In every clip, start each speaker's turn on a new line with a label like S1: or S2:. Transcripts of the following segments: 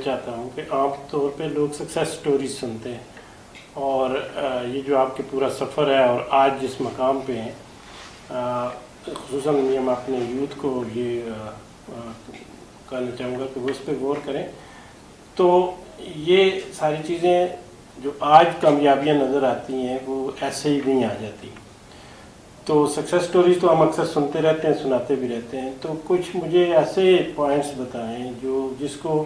S1: چاہتا ہوں کہ عام طور پہ لوگ سکسیس سٹوریز سنتے ہیں، اور یہ جو آپ کے پورا سفر ہے اور آج جس مقام پہ ہیں، خصوصاً میں اپنے یوتھ کو یہ کہنا چاہوں گا کہ وہ اس پہ غور کریں. تو یہ ساری چیزیں جو آج کامیابیاں نظر آتی ہیں وہ ایسے ہی نہیں آ جاتی. تو سکسیس سٹوریز تو ہم اکثر سنتے رہتے ہیں، سناتے بھی رہتے ہیں. تو کچھ مجھے ایسے پوائنٹس بتائیں جس کو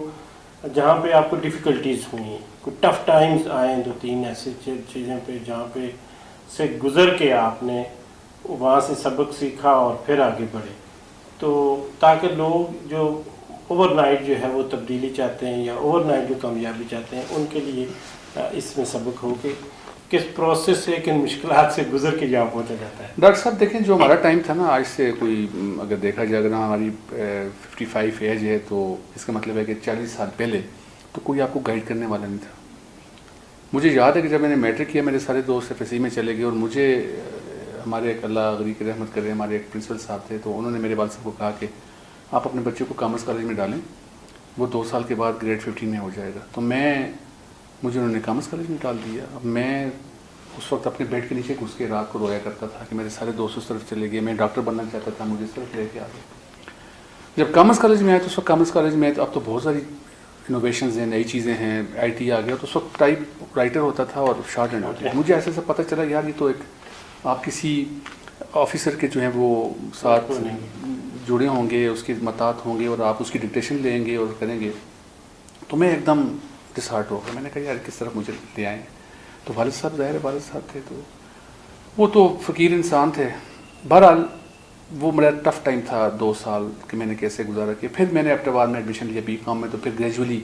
S1: جہاں پہ آپ کو ڈیفیکلٹیز ہوئیں، کوئی ٹف ٹائمز آئیں، 2-3 ایسی چیزیں پہ جہاں پہ سے گزر کے آپ نے وہاں سے سبق سیکھا اور پھر آگے بڑھے. تو تاکہ لوگ جو اوور نائٹ جو ہے وہ تبدیلی چاہتے ہیں یا اوور نائٹ جو کامیابی چاہتے ہیں، ان کے لیے اس میں سبق ہو کہ کس پروسیس سے، کن مشکلات سے گزر کے جہاں پہنچا جاتا ہے.
S2: ڈاکٹر صاحب دیکھیں، جو ہمارا ٹائم تھا نا، آج سے کوئی اگر دیکھا جائے، اگر ہماری 55 ایج ہے تو اس کا مطلب ہے کہ 40 سال پہلے تو کوئی آپ کو گائیڈ کرنے والا نہیں تھا. مجھے یاد ہے کہ جب میں نے میٹرک کیا، میرے سارے دوست FSC میں چلے گئے، اور مجھے ہمارے ایک اللہ غریق رحمت کرے، ہمارے ایک پرنسپل صاحب تھے، تو انہوں نے میرے والد صاحب کو کہا کہ آپ اپنے بچے کو کامرس کالج میں ڈالیں، وہ 2 سال کے بعد گریڈ 15 میں ہو جائے گا. تو مجھے انہوں نے کامرس کالج میں ڈال دیا. اب میں اس وقت اپنے بیڈ کے نیچے گھس کے رات کو رویا کرتا تھا کہ میرے سارے دوست اس طرف چلے گئے، میں ڈاکٹر بننا چاہتا تھا، مجھے اس طرف لے کے آ گئے. جب کامرس کالج میں آیا تو اس وقت کامرس کالج میں اب تو بہت ساری انوویشنز ہیں، نئی چیزیں ہیں، IT آ گیا. تو اس وقت ٹائپ رائٹر ہوتا تھا اور شارٹ ہینڈ ہوتی تھی. مجھے ایسے سے پتہ چلا یار، یہ تو ایک آپ کسی آفیسر کے جو ہیں وہ ساتھ جڑے ہوں گے، اس کے متات ہوں گے، اور آپ اس کی ڈکٹیشن لیں گے اور کریں گے. تو میں ایک دم ڈس ہارٹ ہو گیا. میں نے کہا یار کس طرف مجھے لے آئیں. تو والد صاحب، ظاہر ہے والد صاحب تھے، تو وہ تو فقیر انسان تھے. بہرحال وہ میرا ٹف ٹائم تھا 2 سال کہ میں نے کیسے گزارا. کہ پھر میں نے بعد میں ایڈمیشن لیا BCom میں. تو پھر گریجولی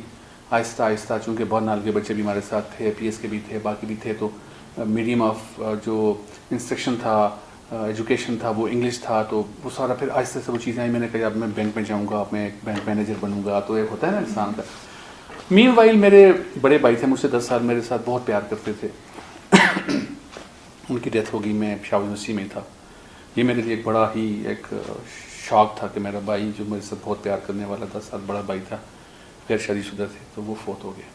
S2: آہستہ آہستہ، چونکہ بہت نال کے بچے بھی ہمارے ساتھ تھے، PS کے بھی تھے، باقی بھی تھے، تو میڈیم آف جو انسٹرکشن تھا، ایجوکیشن تھا، وہ انگلش تھا. تو وہ سارا پھر آہستہ سے وہ چیزیں آئی. میں نے کہا اب میں بینک میں جاؤں گا، میں ایک بینک مینیجر بنوں گا. تو ایک ہوتا ہے نا انسان کا. مین وائل میرے بڑے بھائی تھے مجھ سے 10 سال، میرے ساتھ بہت پیار کرتے تھے. ان کی ڈیتھ ہو گئی، میں پشاور یونیورسٹی میں تھا. یہ میرے لیے ایک بڑا ہی ایک شوق تھا کہ میرا بھائی جو میرے ساتھ بہت پیار کرنے والا 10 سال بڑا بھائی تھا، غیر شادی شدہ تھے، تو وہ فوت ہو گیا.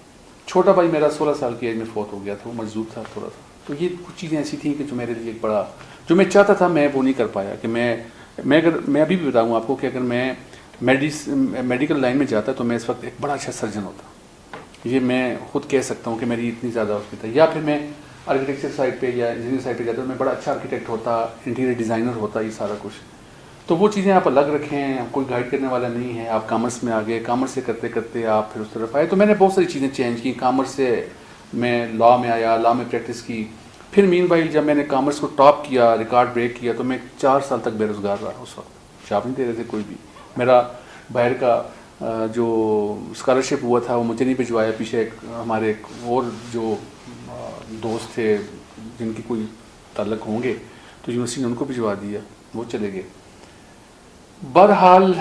S2: چھوٹا بھائی میرا 16 سال کی ایج میں فوت ہو گیا تھا، وہ مجذوب تھا تھوڑا سا. تو یہ کچھ چیزیں ایسی تھیں کہ جو میرے لیے ایک بڑا، جو میں چاہتا تھا میں وہ نہیں کر پایا. کہ میں ابھی بھی بتاؤں آپ کو کہ اگر میں میڈیکل لائن میں جاتا تو میں اس وقت ایک بڑا اچھا سرجن ہوتا. یہ میں خود کہہ سکتا ہوں کہ میری اتنی زیادہ اس میں تھا. یا پھر میں آرکیٹیکچر سائڈ پہ یا انجینئر سائڈ پہ جاتا تو میں بڑا اچھا آرکیٹیکٹ ہوتا، انٹیریئر ڈیزائنر ہوتا، یہ سارا کچھ. تو وہ چیزیں آپ الگ رکھیں، کوئی گائیڈ کرنے والا نہیں ہے. آپ کامرس میں آ گئے، کامرس سے کرتے کرتے آپ پھر اس طرف آئے. تو میں نے بہت ساری چیزیں چینج کی. کامرس سے میں لا میں آیا، لا میں پریکٹس کی. پھر مین وائل جب میں نے کامرس کو ٹاپ کیا، ریکارڈ بریک کیا، تو میں 4 سال تک بے روزگار رہا. اس وقت جاب نہیں دے رہے تھے کوئی بھی. میرا باہر کا جو اسکالرشپ ہوا تھا وہ مجھے نہیں بھجوایا. پیچھے ہمارے ایک اور جو دوست تھے جن کی کوئی تعلق ہوں گے تو یونیورسٹی نے ان کو بھجوا دیا، وہ چلے گئے. بہرحال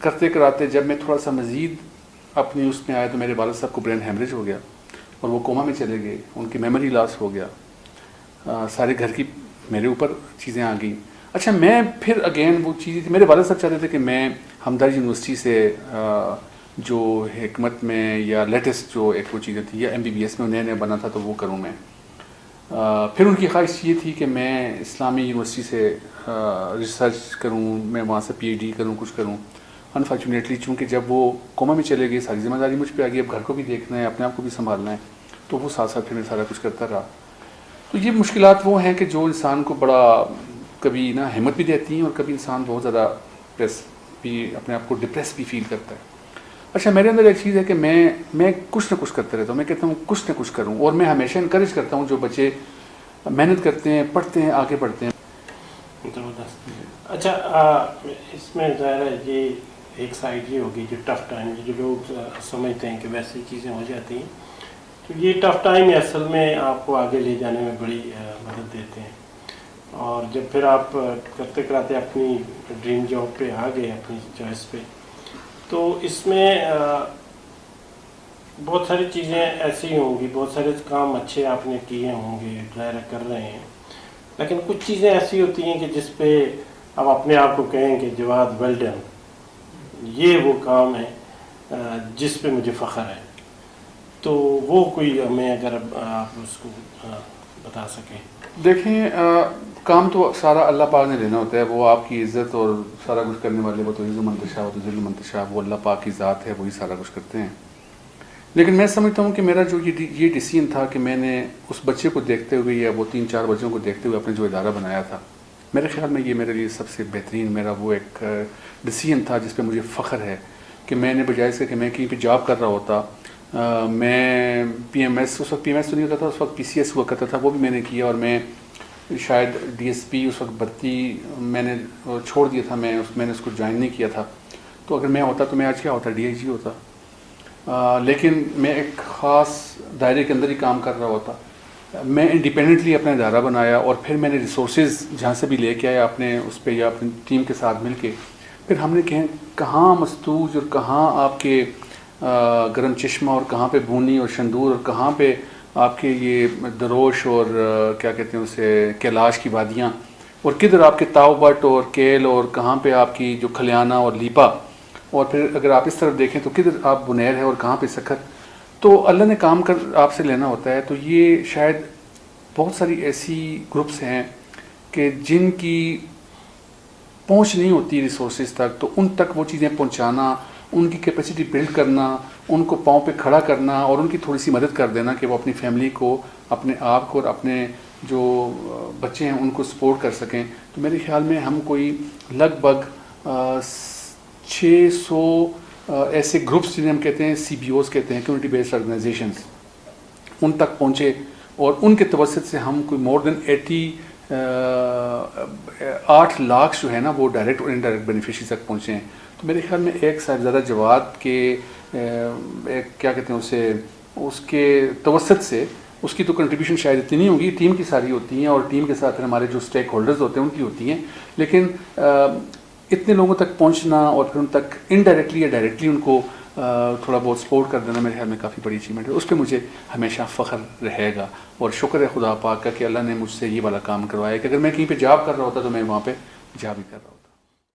S2: کرتے کراتے جب میں تھوڑا سا مزید اپنی اس میں آیا تو میرے والد صاحب کو برین ہیمریج ہو گیا اور وہ کوما میں چلے گئے. ان کی میموری لاس ہو گیا. سارے گھر کی میرے اوپر چیزیں آ گئیں. اچھا میں پھر اگین وہ چیزیں تھی، میرے والد صاحب چاہتے تھے کہ میں ہمدرد یونیورسٹی سے جو حکمت میں یا لیٹسٹ جو ایک وہ چیزیں تھیں یا MBBS میں نئے نئے بنا تھا تو وہ کروں میں. پھر ان کی خواہش یہ تھی کہ میں اسلامی یونیورسٹی سے ریسرچ کروں، میں وہاں سے PhD کروں، کچھ کروں. انفارچونیٹلی چونکہ جب وہ کوما میں چلے گئے ساری ذمہ داری مجھ پہ آ گئی. اب گھر کو بھی دیکھنا ہے، اپنے آپ کو بھی سنبھالنا ہے. تو وہ ساتھ ساتھ پھر میں سارا کچھ کرتا رہا. تو یہ مشکلات وہ ہیں کہ جو انسان کو بڑا کبھی نا ہمت بھی دیتی ہیں اور کبھی انسان بہت زیادہ اپنے آپ کو ڈپریس بھی فیل کرتا ہے. اچھا میرے اندر ایک چیز ہے کہ میں کچھ نہ کچھ کرتا رہتا ہوں. میں کہتا ہوں کچھ نہ کچھ کروں، اور میں ہمیشہ انکریج کرتا ہوں جو بچے محنت کرتے ہیں، پڑھتے ہیں، آگے بڑھتے ہیں.
S1: اچھا اس میں ظاہر ہے یہ ایک سائڈ یہ ہوگی جو ٹف ٹائم، جو لوگ سمجھتے ہیں کہ ویسی چیزیں ہو جاتی ہیں. تو یہ ٹف ٹائم اصل میں آپ کو آگے لے جانے میں بڑی مدد دیتے ہیں. اور جب پھر آپ کرتے کراتے اپنی ڈریم جاب پہ آ گئے، اپنی چوائس پہ، تو اس میں بہت ساری چیزیں ایسی ہوں گی، بہت سارے کام اچھے آپ نے کیے ہوں گے، ظاہر کر رہے ہیں. لیکن کچھ چیزیں ایسی ہوتی ہیں کہ جس پہ آپ اپنے آپ کو کہیں کہ جواد ویل ڈن، یہ وہ کام ہے جس پہ مجھے فخر ہے. تو وہ کوئی ہمیں اگر آپ اس کو بتا سکیں.
S2: دیکھیں کام تو سارا اللہ پاک نے لینا ہوتا ہے. وہ آپ کی عزت اور سارا کچھ کرنے والے وہ تو عز منتشا وہ تو ذل منتشا وہ اللہ پاک کی ذات ہے, وہی سارا کچھ کرتے ہیں. لیکن میں سمجھتا ہوں کہ میرا جو یہ ڈیسیژن تھا کہ میں نے اس بچے کو دیکھتے ہوئے یا وہ 3-4 بچوں کو دیکھتے ہوئے اپنے جو ادارہ بنایا تھا, میرے خیال میں یہ میرے لیے سب سے بہترین میرا وہ ایک ڈیسیژن تھا جس پہ مجھے فخر ہے کہ میں نے بجائے اس کے کہ میں کہیں پہ جاب کر رہا ہوتا, میں پی ایم ایس, اس وقت پی ایم ایس تو نہیں ہوتا تھا, اس وقت پی سی ایس ہوا کرتا تھا, وہ بھی میں نے کیا. اور میں شاید ڈی ایس پی اس وقت بھرتی میں نے چھوڑ دیا تھا, میں نے اس کو جوائن نہیں کیا تھا. تو اگر میں ہوتا تو میں آج کیا ہوتا, ڈی آئی جی ہوتا. لیکن میں ایک خاص دائرے کے اندر ہی کام کر رہا ہوتا. میں انڈیپینڈنٹلی اپنا ادارہ بنایا اور پھر میں نے ریسورسز جہاں سے بھی لے کے آیا اپنے اس پہ یا اپنی ٹیم کے ساتھ مل کے, پھر ہم نے کہاں مستوج اور کہاں آپ کے گرم چشمہ اور کہاں پہ بونی اور شندور اور کہاں پہ آپ کے یہ دروش اور کیا کہتے ہیں اسے کیلاش کی وادیاں, اور کدھر آپ کے تاؤ بٹ اور کیل, اور کہاں پہ آپ کی جو کھلیانہ اور لیپا, اور پھر اگر آپ اس طرف دیکھیں تو کدھر آپ بنیر ہے اور کہاں پہ سکھر. تو اللہ نے کام کر آپ سے لینا ہوتا ہے. تو یہ شاید بہت ساری ایسی گروپس ہیں کہ جن کی پہنچ نہیں ہوتی ریسورسز تک, تو ان تک وہ چیزیں پہنچانا, ان کی کیپیسٹی بلڈ کرنا, ان کو پاؤں پہ کھڑا کرنا اور ان کی تھوڑی سی مدد کر دینا کہ وہ اپنی فیملی کو, اپنے آپ کو اور اپنے جو بچے ہیں ان کو سپورٹ کر سکیں. تو میرے خیال میں ہم کوئی لگ بھگ 600 ایسے گروپس جنہیں ہم کہتے ہیں سی بی اوز کہتے ہیں, کمیونٹی بیسڈ آرگنائزیشنز, ان تک پہنچے اور ان کے توسط سے ہم کوئی مور دین 8 لاکھ جو ہے نا وہ ڈائریکٹ اور انڈائریکٹ بینیفیشری تک پہنچے ہیں. تو میرے خیال میں ایک صاحبزادہ جواد کے ایک کیا کہتے ہیں اسے, اس کے توسط سے اس کی تو کنٹریبیوشن شاید اتنی نہیں ہوگی, ٹیم کی ساری ہوتی ہیں اور ٹیم کے ساتھ ہمارے جو اسٹیک ہولڈرز ہوتے ہیں ان کی ہوتی ہیں. لیکن اتنے لوگوں تک پہنچنا اور پھر ان تک انڈائریکٹلی یا ڈائریکٹلی ان کو تھوڑا بہت سپورٹ کر دینا میرے خیال میں کافی بڑی اچیومنٹ ہے. اس پہ مجھے ہمیشہ فخر رہے گا اور شکر ہے خدا پاک کا کہ اللہ نے مجھ سے یہ والا کام کروایا کہ اگر میں کہیں پہ جاب کر رہا ہوتا تو میں وہاں پہ جاب ہی کر رہا ہوتا.